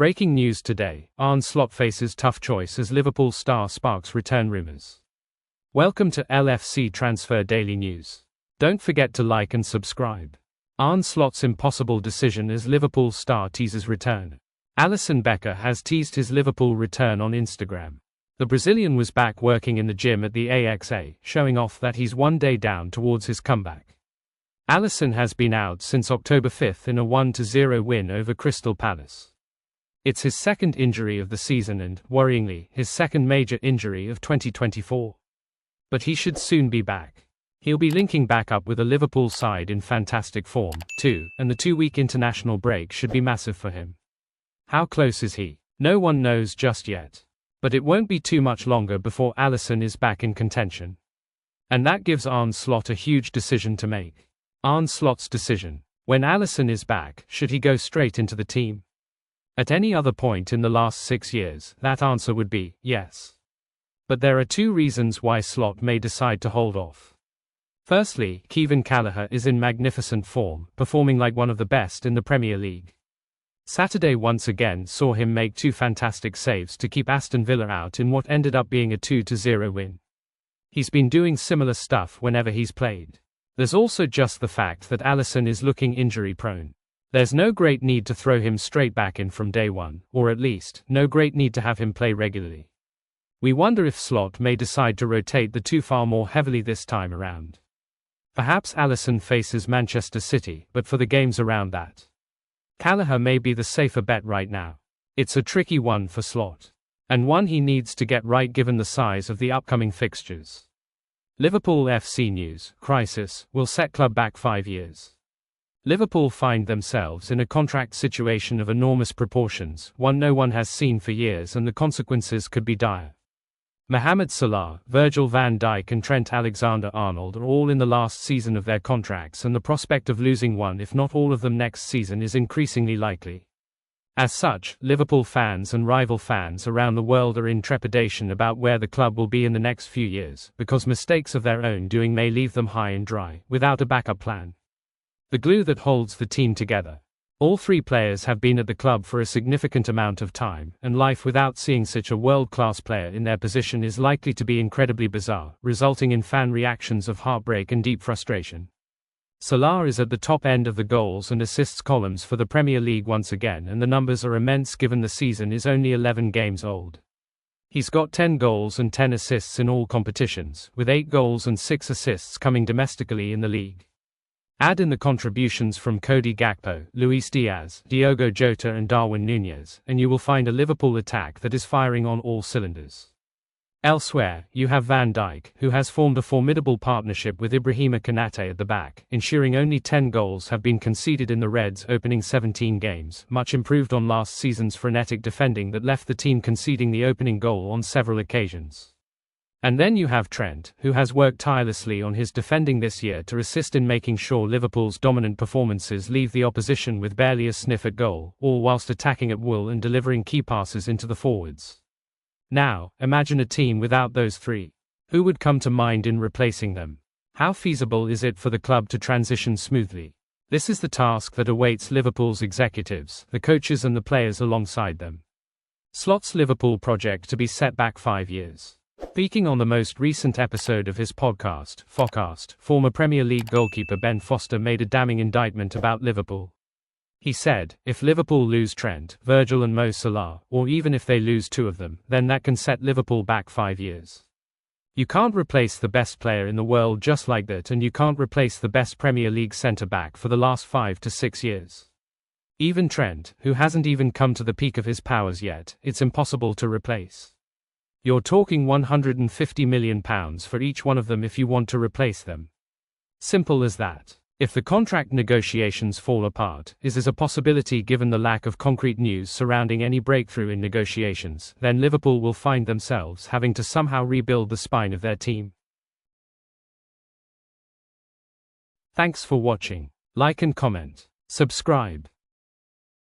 Breaking news today, Arne Slot faces tough choice as Liverpool star sparks return rumours. Welcome to LFC Transfer Daily News. Don't forget to like and subscribe. Arne Slot's impossible decision as Liverpool star teases return. Alisson Becker has teased his Liverpool return on Instagram. The Brazilian was back working in the gym at the AXA, showing off that he's one day down towards his comeback. Alisson has been out since October 5 in a 1-0 win over Crystal Palace. It's his second injury of the season and, worryingly, his second major injury of 2024. But he should soon be back. He'll be linking back up with a Liverpool side in fantastic form, too, and the 2-week international break should be massive for him. How close is he? No one knows just yet. But it won't be too much longer before Alisson is back in contention. And that gives Arne Slot a huge decision to make. Arne Slot's decision. When Alisson is back, should he go straight into the team? At any other point in the last 6 years, that answer would be yes. But there are two reasons why Slot may decide to hold off. Firstly, Kevin Callagher is in magnificent form, performing like one of the best in the Premier League. Saturday once again saw him make two fantastic saves to keep Aston Villa out in what ended up being a 2-0 win. He's been doing similar stuff whenever he's played. There's also just the fact that Alisson is looking injury-prone. There's no great need to throw him straight back in from day one, or at least, no great need to have him play regularly. We wonder if Slot may decide to rotate the two far more heavily this time around. Perhaps Alisson faces Manchester City, but for the games around that, Callagher may be the safer bet right now. It's a tricky one for Slot, and one he needs to get right given the size of the upcoming fixtures. Liverpoolfc news, crisis, will set club back 5 years. Liverpool find themselves in a contract situation of enormous proportions, one no one has seen for years, and the consequences could be dire. Mohamed Salah, Virgil van Dijk and Trent Alexander-Arnold are all in the last season of their contracts, and the prospect of losing one if not all of them next season is increasingly likely. As such, Liverpool fans and rival fans around the world are in trepidation about where the club will be in the next few years, because mistakes of their own doing may leave them high and dry, without a backup plan. The glue that holds the team together. All three players have been at the club for a significant amount of time, and life without seeing such a world-class player in their position is likely to be incredibly bizarre, resulting in fan reactions of heartbreak and deep frustration. Salah is at the top end of the goals and assists columns for the Premier League once again, and the numbers are immense given the season is only 11 games old. He's got 10 goals and 10 assists in all competitions, with 8 goals and 6 assists coming domestically in the league. Add in the contributions from Cody Gakpo, Luis Diaz, Diogo Jota and Darwin Núñez, and you will find a Liverpool attack that is firing on all cylinders. Elsewhere, you have Van Dijk, who has formed a formidable partnership with Ibrahima Konate at the back, ensuring only 10 goals have been conceded in the Reds' opening 17 games, much improved on last season's frenetic defending that left the team conceding the opening goal on several occasions. And then you have Trent, who has worked tirelessly on his defending this year to assist in making sure Liverpool's dominant performances leave the opposition with barely a sniff at goal, all whilst attacking at will and delivering key passes into the forwards. Now, imagine a team without those three. Who would come to mind in replacing them? How feasible is it for the club to transition smoothly? This is the task that awaits Liverpool's executives, the coaches and the players alongside them. Slot's Liverpool project to be set back 5 years. Speaking on the most recent episode of his podcast, Focast, former Premier League goalkeeper Ben Foster made a damning indictment about Liverpool. He said, if Liverpool lose Trent, Virgil and Mo Salah, or even if they lose 2 of them, then that can set Liverpool back 5 years. You can't replace the best player in the world just like that, and you can't replace the best Premier League centre-back for the last 5 to 6 years. Even Trent, who hasn't even come to the peak of his powers yet, it's impossible to replace. You're talking £150 million for each one of them if you want to replace them. Simple as that. If the contract negotiations fall apart, is a possibility given the lack of concrete news surrounding any breakthrough in negotiations, then Liverpool will find themselves having to somehow rebuild the spine of their team. Thanks for watching. Like and comment. Subscribe.